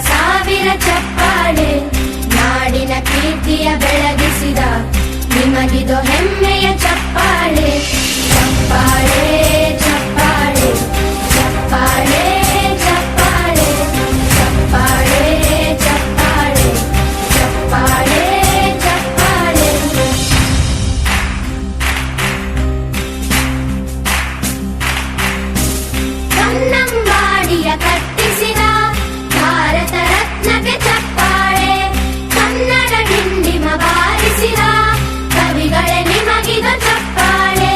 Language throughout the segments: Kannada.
ಸಾವಿರ ಚಪ್ಪಾಳೆ ನಾಡಿನ ಕೀರ್ತಿಯ ಬೆಳಗಿಸಿದ ನಿಮಗಿದು ಹೆಮ್ಮೆಯ ಚಪ್ಪಾಳೆ ಚಪ್ಪಾಳೆ ಚಪ್ಪಾಳೆ ಚಪ್ಪಾಳೆ ಚಪ್ಪಾಳೆ ಚಪ್ಪಾಳೆ ಚಪ್ಪಾಳೆ ಚಪ್ಪಾಳೆ ಚಪ್ಪಾಳೆ ಕನ್ನಂಬಾಡಿಯ ಕಟ್ಟಿಸಿದ ಭಾರತ ರತ್ನಕ್ಕೆ ಚಪ್ಪಾಳೆ ಕನ್ನಡ ಡಿಂಡಿಮ ಬಾರಿಸಿದ ಕವಿಗಳೇ ನಿಮಗಿದು ಚಪ್ಪಾಳೆ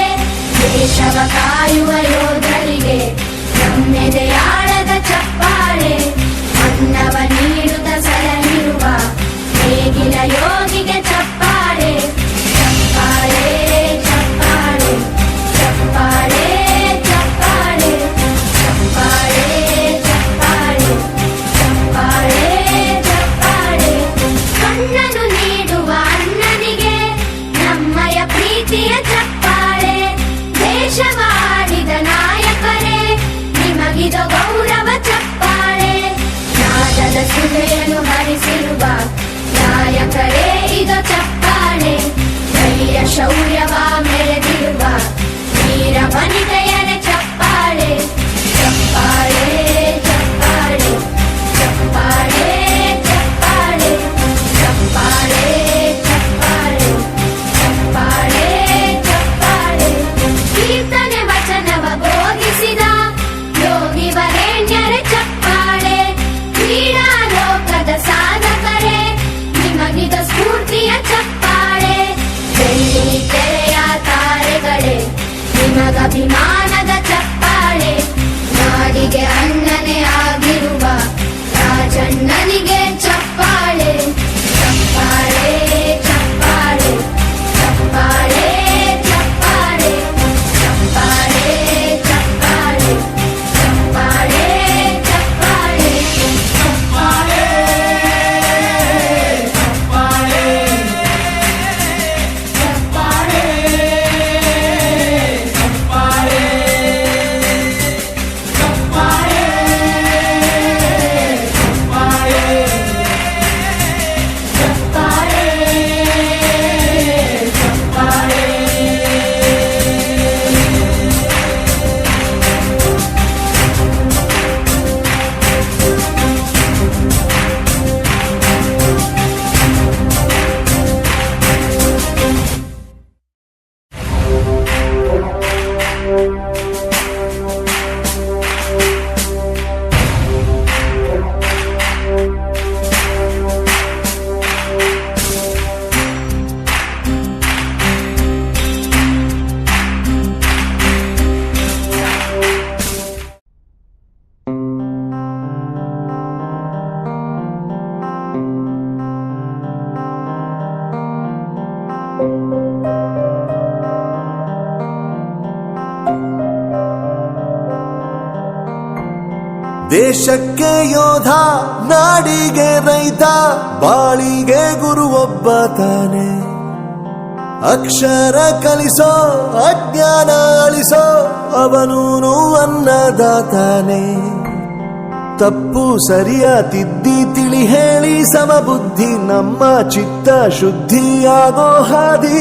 ದೇಶವ ಕಾಯುವ ಯೋಧರಿಗೆ ನಮ್ಮೆದೆಯಾಳದ ಚಪ್ಪಾಳೆ ಅನ್ನವ ನೀಡುತ್ತ ಸಲಹಿರುವ ನೇಗಿಲ ಯೋಗಿಗೆ ಚಪ್ಪಾಳೆ ಚಪ್ಪಾಳೆ ಚಪ್ಪಾಳೆ ಚಪ್ಪಾಳೆ ಚಪ್ಪಾಳೆ ಚಪ್ಪಾಳೆ ಚಪ್ಪಾಳೆ ಚಪ್ಪಾಳೆ ಚಪ್ಪಾಳೆ ಕಣ್ಣನು ನೀಡುವ ಅಣ್ಣನಿಗೆ ನಮ್ಮಯ ಪ್ರೀತಿಯ ಚಪ್ಪಾಳೆ ದೇಶವಾಡಿದ ನಾಯಕರೇ ನಿಮಗಿದು ಗೌರವ ಚಪ್ಪಾಳೆ ನಾದದ ಸುಧೆಯನ್ನು ಹರಿಸಿರುವ ನಾಯಕರೇ ಇದು ಚಪ್ಪಾಳೆ ಧೈರ್ಯ ಶೌರ್ಯವ ಮೆರೆದಿರುವ ವೀರ ವನಿತೆಯರೇ ಚಪ್ಪಾಳೆ ಚಪ್ಪಾಳೆ ಚಪ್ಪಾಳೆ ಚಪ್ಪಾಳೆ ಚಪ್ಪಾಳೆ ಚಪ್ಪಾಳೆ ಚಪ್ಪಾಳೆ ಚಪ್ಪಾಳೆ ಚಪ್ಪಾಳೆ ಕೀರ್ತನೆ ವಚನವ ಬೋಧಿಸಿದ ಯೋಗಿ ವರೇಣ್ಯರೇ ಚಪ್ಪಾಳೆ ಕ್ರೀಡಾ ಲೋಕದ ಸಾಧಕರೇ ನಿಮಗಿದ ಸ್ಫೂರ್ತಿಯ ಚಪ್ಪಾಳೆ ಬೆಳ್ಳಿ ತೆರೆಯ ತಾರೆಗಳೇ ನಿಮಗಭಿಮಾನದ ಚಪ್ಪಾಳೆ ನಾಡಿಗೆ ಅಣ್ಣನೇ ಆಗಿರುವ ರಾಜಣ್ಣನಿಗೆ ಚಪ್ಪಾಳೆ ಚಪ್ಪಾಳೆ ಚಪ್ಪಾಳೆ ಚಪ್ಪಾಳೆ ಚಪ್ಪಾಳೆ ಚಪ್ಪಾಳೆ ಚಪ್ಪಾಳೆ ಚಪ್ಪಾಳೆ ಚಪ್ಪಾಳೆ ದೇಶಕ್ಕೆ ಯೋಧ ನಾಡಿಗೆ ರೈತ ಬಾಳಿಗೆ ಗುರು ಒಬ್ಬ ತಾನೆ ಅಕ್ಷರ ಕಲಿಸೋ ಅಜ್ಞಾನ ಅಳಿಸೋ ಅವನೂನು ಅನ್ನದಾತಾನೆ ತಪ್ಪು ಸರಿಯ ತಿದ್ದಿ ತಿಳಿ ಹೇಳಿ ಸಮಬುದ್ಧಿ ನಮ್ಮ ಚಿತ್ತ ಶುದ್ಧಿಯಾಗೋ ಹಾದಿ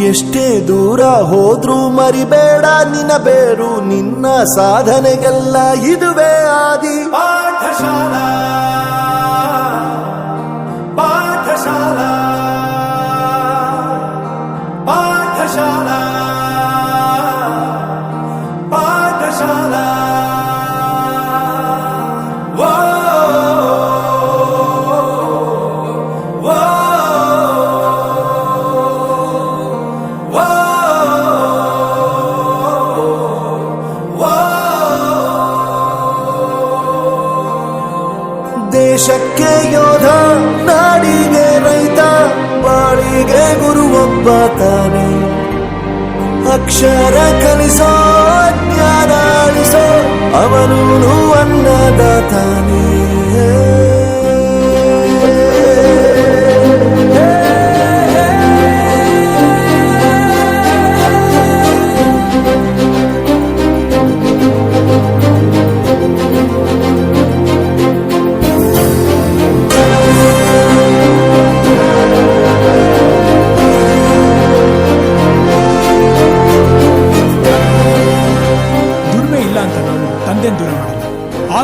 ಎಷ್ಟೇ ದೂರ ಹೋದ್ರೂ ಮರಿಬೇಡ ನಿನ್ನ ಬೇರು ನಿನ್ನ ಸಾಧನೆಗೆಲ್ಲ ಇದುವೇ ಆದಿ ಪಾಠಶಾಲಾ ಪಾಠಶಾಲಾ ಪಾಠಶಾಲಾ ಪಾಠಶಾಲಾ ದೇಶಕ್ಕೆ ಯೋಧ ನಾಡಿಗೆ ರೈತ ಬಾಳಿಗೆ ಗುರು ಒಬ್ಬ ತಾನೆ ಅಕ್ಷರ ಕಲಿಸೋ ಜ್ಞಾನ ಅಳಿಸೋ ಅವನೂನು ಅನ್ನದಾತಾನೆ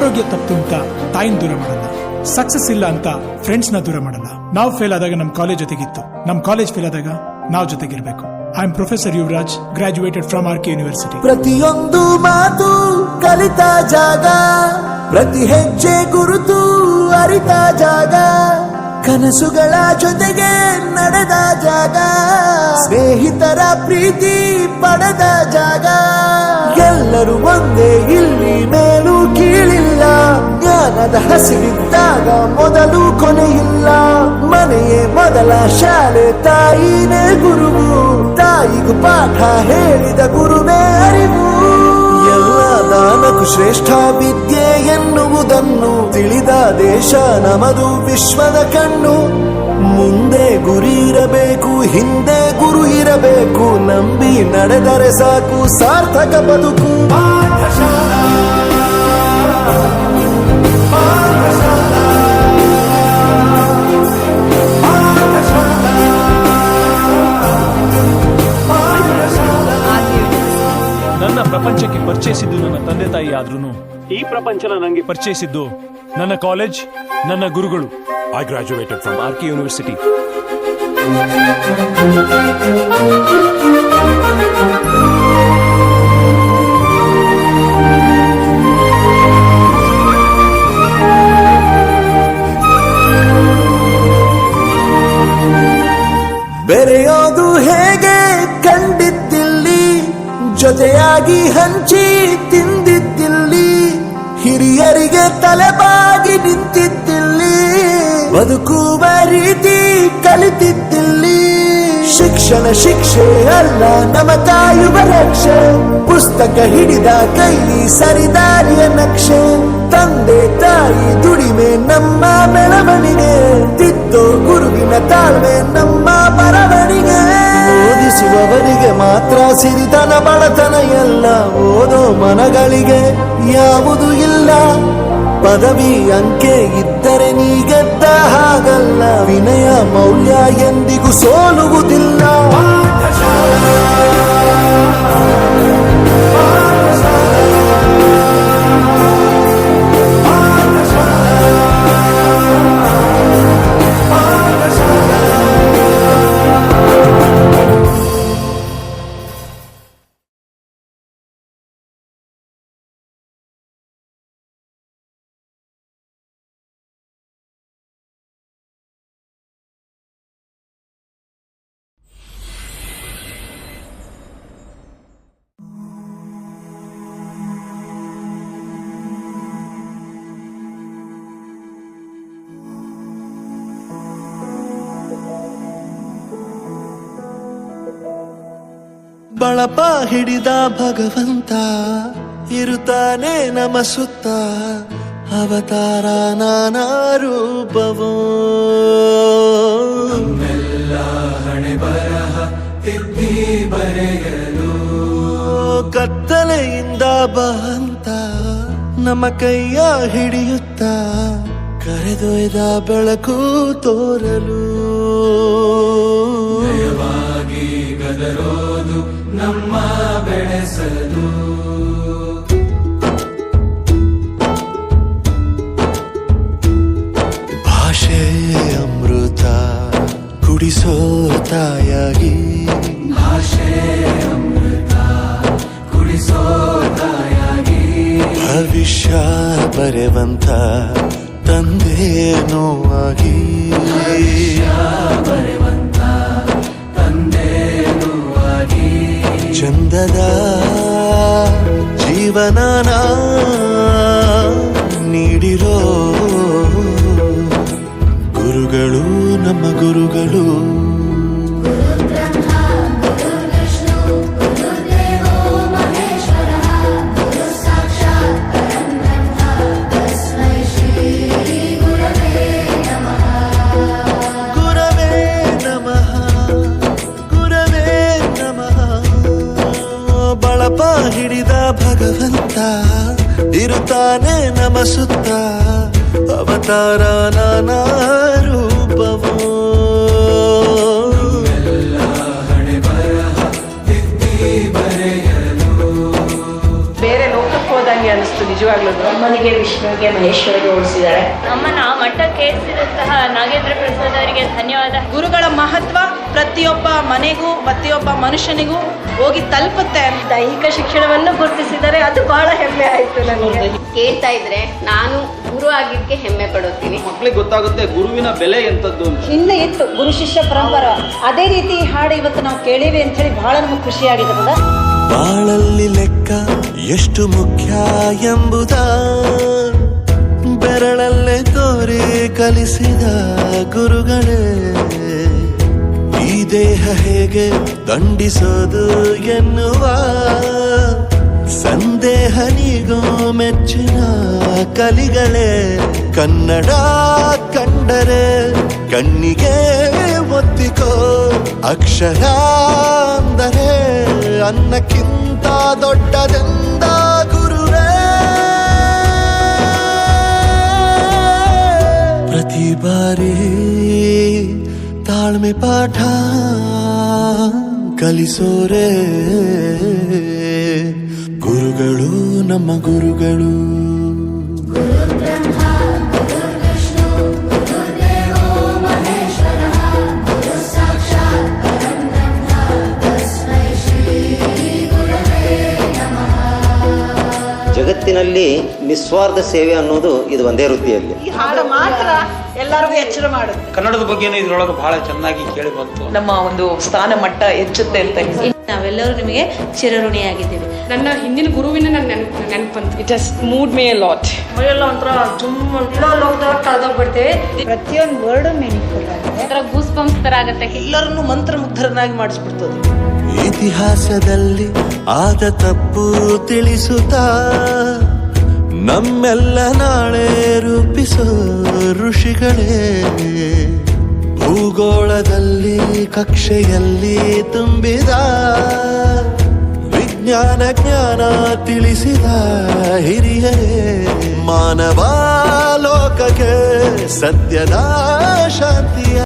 ಆರೋಗ್ಯ ತಪ್ಪು ಅಂತ ತಾಯಿನ ದೂರ ಮಾಡಲ್ಲ, ಸಕ್ಸಸ್ ಇಲ್ಲ ಅಂತ ಫ್ರೆಂಡ್ಸ್ ನ ದೂರ ಮಾಡಲ್ಲ. ನಾವು ಫೇಲ್ ಆದಾಗ ನಮ್ ಕಾಲೇಜ್ ಜೊತೆಗಿತ್ತು, ನಮ್ ಕಾಲೇಜ್ ಫೇಲ್ ಆದಾಗ ನಾವು ಜೊತೆಗಿರ್ಬೇಕು. I am professor Yuvaraj, graduated from RK university. ಪ್ರತಿಯೊಂದು ಮಾತು ಕಲಿತ ಜಾಗ, ಪ್ರತಿ ಹೆಜ್ಜೆ ಗುರುತು ಅರಿತ ಜಾಗ, ಕನಸುಗಳ ಜೊತೆಗೆ ನಡೆದ ಜಾಗ, ಸ್ನೇಹಿತರ ಪ್ರೀತಿ ಪಡೆದ ಜಾಗ. ಎಲ್ಲರೂ ಒಂದೇ ಇಲ್ಲಿ, ಮೇಲೂ ಕೀಳಿಲ್ಲ. ಜ್ಞಾನದ ಹಸಿವಿದ್ದಾಗ ಮೊದಲು ಕೊನೆಯಿಲ್ಲ. ಮನೆಯೇ ಮೊದಲ ಶಾಲೆ, ತಾಯಿನೇ ಗುರುವು. ತಾಯಿಗೂ ಪಾಠ ಹೇಳಿದ ಗುರುವೇ ಅರಿವು. ಎಲ್ಲ ದಾನಕ್ಕೂ ಶ್ರೇಷ್ಠ ವಿದ್ಯೆ ಎನ್ನುವುದನ್ನು ತಿಳಿದ ದೇಶ ನಮದು, ವಿಶ್ವದ ಕಣ್ಣು. ಮುಂದೆ ಗುರಿ ಇರಬೇಕು, ಹಿಂದೆ ಗುರು ಇರಬೇಕು. ನಂಬಿ ನಡೆದರೆ ಸಾಕು, ಸಾರ್ಥಕ ಬದುಕು. ನನ್ನ ಪ್ರಪಂಚಕ್ಕೆ ಪರಿಚಯಿಸಿದ್ದು ನನ್ನ ತಂದೆ ತಾಯಿ ಆದ್ರೂ ಈ ಪ್ರಪಂಚನ ನನಗೆ ಪರಿಚಯಿಸಿದ್ದು ನನ್ನ ಕಾಲೇಜ್, ನನ್ನ ಗುರುಗಳು. I graduated from RK university. ಬೆರೆಯೋದು ಹೇಗೆ ಕಂಡಿದ್ದಿಲ್ಲಿ, ಜೊತೆಯಾಗಿ ಹಂಚಿ ತಿಂದಿದ್ದಿಲ್ಲಿ, ಹಿರಿಯರಿಗೆ ತಲೆಬಾಗಿ ನಿಂತಿದ್ದಿಲ್ಲಿ, ಬದುಕುವ ರೀತಿ ಕಲಿತಿದ್ದಿಲ್ಲಿ. ಶಿಕ್ಷಣ ಶಿಕ್ಷೆ ಅಲ್ಲ, ನಮ ಕಾಯುವ ರಕ್ಷೆ. ಪುಸ್ತಕ ಹಿಡಿದ ಕೈ ಸರಿದಾರಿಯ ನಕ್ಷೆ. ತಂದೆ ತಾಯಿ ದುಡಿಮೆ ನಮ್ಮ ಬೆಳವಣಿಗೆ. ತಿದ್ದೋ ಗುರುವಿನ ತಾಳ್ಮೆ ನಮ್ಮ ಬರವಣಿಗೆ. ಓದಿಸುವವರಿಗೆ ಮಾತ್ರ ಸಿರಿತನ ಬಡತನ ಎಲ್ಲ. ಓದೋ ಮನಗಳಿಗೆ ಯಾವುದು ಇಲ್ಲ. ಪದವಿ ಅಂಕೆ ಇದ್ದರೆ ನೀ ಗೆದ್ದ ಹಾಗಲ್ಲ. ವಿನಯ ಮೌಲ್ಯ ಎಂದಿಗೂ ಸೋಲುವುದಿಲ್ಲ. ಬಳಪ ಹಿಡಿದ ಭಗವಂತ ಇರುತ್ತಾನೆ ನಮ ಸುತ್ತ. ಅವತಾರ ನಾನಾ ರೂಪವೋ. ಹಣೆ ಬರಹ ತಿದ್ದಿ ಬರೆಯಲು. ಕತ್ತಲೆಯಿಂದ ಬಂತ ನಮ್ಮ ಕೈಯ ಹಿಡಿಯುತ್ತ. ಕರೆದೊಯ್ದ ಬೆಳಕು ತೋರಲು. ಗದರೋದು ನಮ್ಮ ಬೆಳೆಸಲು. ಭಾಷೆ ಅಮೃತ ಕುಡಿಸೋ ತಾಯಾಗಿ. ಭಾಷೆ ಅಮೃತ ಕುಡಿಸೋ ತಾಯಾಗಿ. ಭವಿಷ್ಯ ಬರೆವಂತ ತಂದೇನೋ ಆಗಿ. ಚಂದದ ಜೀವನನ ನೀಡಿರೋ ಗುರುಗಳು ನಮ್ಮ ಗುರುಗಳು. ಹಿಡಿದ ಭಗವಂತ ಇರುತ್ತಾನೆ ನಮ ಸುತ್ತ. ಅವತಾರ ನಾನಾ ರೂಪವೋ. ಬೇರೆ ಲೋಕಕ್ಕೆ ಹೋದಂಗೆ ನನಗೆ ಅನಿಸ್ತು ನಿಜವಾಗ್ಲೂ. ಅಮ್ಮನಿಗೆ ವಿಷ್ಣುವಿಗೆ ಮಹೇಶ್ವರಿಗೆ ಓಡಿಸಿದ್ದಾರೆ. ನಮ್ಮನ್ನ ಮಟ್ಟಕ್ಕೆ ಏರಿಸಿದಂತಹ ನಾಗೇಂದ್ರ ಪ್ರಸಾದ್ ಅವರಿಗೆ ಧನ್ಯವಾದ. ಗುರುಗಳ ಮಹತ್ವ ಪ್ರತಿಯೊಬ್ಬ ಮನೆಗೂ ಪ್ರತಿಯೊಬ್ಬ ಮನುಷ್ಯನಿಗೂ ಹೋಗಿ ತಲುಪುತ್ತೆ. ದೈಹಿಕ ಶಿಕ್ಷಣವನ್ನು ಗುರುತಿಸಿದರೆ ಅದು ಬಹಳ ಹೆಮ್ಮೆ ಆಯ್ತು ನನಗೆ. ಕೇಳ್ತಾ ಇದ್ರೆ ನಾನು ಗುರು ಆಗಿದ್ದಕ್ಕೆ ಹೆಮ್ಮೆ ಪಡುತ್ತೀನಿ. ಮಕ್ಕಳಿಗೆ ಗೊತ್ತಾಗುತ್ತೆ ಗುರುವಿನ ಬೆಲೆ ಎಂತದ್ದು ಅಂತ. ಹಿಂದೆ ಇತ್ತು ಗುರು ಶಿಷ್ಯ ಪರಂಪರೆ, ಅದೇ ರೀತಿ ಈ ಹಾಡು ಇವತ್ತು ನಾವು ಕೇಳಿವಿ ಅಂತ ಹೇಳಿ ಬಹಳ ನಮಗೆ ಖುಷಿಯಾಗಿದೆ. ಬಾಳಲ್ಲಿ ಲೆಕ್ಕ ಎಷ್ಟು ಮುಖ್ಯ ಎಂಬುದ ಬೆರಳಲ್ಲೇ ತೋರಿ ಕಲಿಸಿದ ಗುರುಗಳೇ. ಈ ದೇಹ ಹೇಗೆ ದಂಡಿಸೋದು ಎನ್ನುವ ಸಂದೇಹ ನೀಗೋ ಮೆಚ್ಚಿನ ಕಲಿಗಳೇ. ಕನ್ನಡ ಕಂಡರೆ ಕಣ್ಣಿಗೆ ಒತ್ತಿಕೋ, ಅಕ್ಷರ ಅಂದರೆ ಅನ್ನಕ್ಕಿಂತ ದೊಡ್ಡದೆಂದ ಗುರುವೇ. ಪ್ರತಿ ಬಾರಿ ತಾಳ್ಮೆ ಪಾಠ ಕಲಿಸೋರೆ ಗುರುಗಳು, ನಮ್ಮ ಗುರುಗಳು. ಜಗತ್ತಿನಲ್ಲಿ ನಿಸ್ವಾರ್ಥ ಸೇವೆ ಅನ್ನೋದು ಇದು ಒಂದೇ ವೃತ್ತಿಯಲ್ಲಿ. ಈ ಹಾಡು ಮಾತ್ರ ಎಲ್ಲರಿಗೂ ಎಚ್ಚರ ಮಾಡುತ್ತೆ. ಕನ್ನಡದ ಬಗ್ಗೆನೂ ಇದ್ರೊಳಗೆ ಬಹಳ ಚೆನ್ನಾಗಿ ಕೇಳಿ ಬಂತು. ನಮ್ಮ ಒಂದು ಸ್ಥಾನ ಮಟ್ಟ ಹೆಚ್ಚುತ್ತೆ ಅಂತ ನಾವೆಲ್ಲರೂ ನಿಮಗೆ ಚಿರಋಣಿಯಾಗಿದ್ದೀವಿ. ನನ್ನ ಹಿಂದಿನ ಗುರುವಿನ ನನ್ನ ನೆನಪಂತ. It has moved me a lot. ಮೈಯೆಲ್ಲ ಒಂಥರ ಕಳೆದೋಗ್ಬಿಡ್ತೇವೆ. ಪ್ರತಿಯೊಂದು ವರ್ಡ್ ಮೀನಿಂಗ್ಫುಲ್ ಆಗಿದೆ. ಗೂಸ್ ಬಂಪ್ಸ್ ತರ ಆಗತ್ತೆ. ಎಲ್ಲರನ್ನು ಮಂತ್ರಮುಗ್ಧರನ್ನಾಗಿ ಮಾಡಿಸ್ಬಿಡ್ತದೆ. ಇತಿಹಾಸದಲ್ಲಿ ಆದ ತಪ್ಪು ತಿಳಿಸುತ್ತಾ ನಮ್ಮೆಲ್ಲ ನಾಳೆ ರೂಪಿಸೋ ಋಷಿಗಳೇ. ಭೂಗೋಳದಲ್ಲಿ ಕಕ್ಷೆಯಲ್ಲಿ ತುಂಬಿದ ವಿಜ್ಞಾನ ಜ್ಞಾನ ತಿಳಿಸಿದ ಹಿರಿಯರೇ. ಮಾನವ ಲೋಕಕ್ಕೆ ಸತ್ಯದ ಶಾಂತಿಯ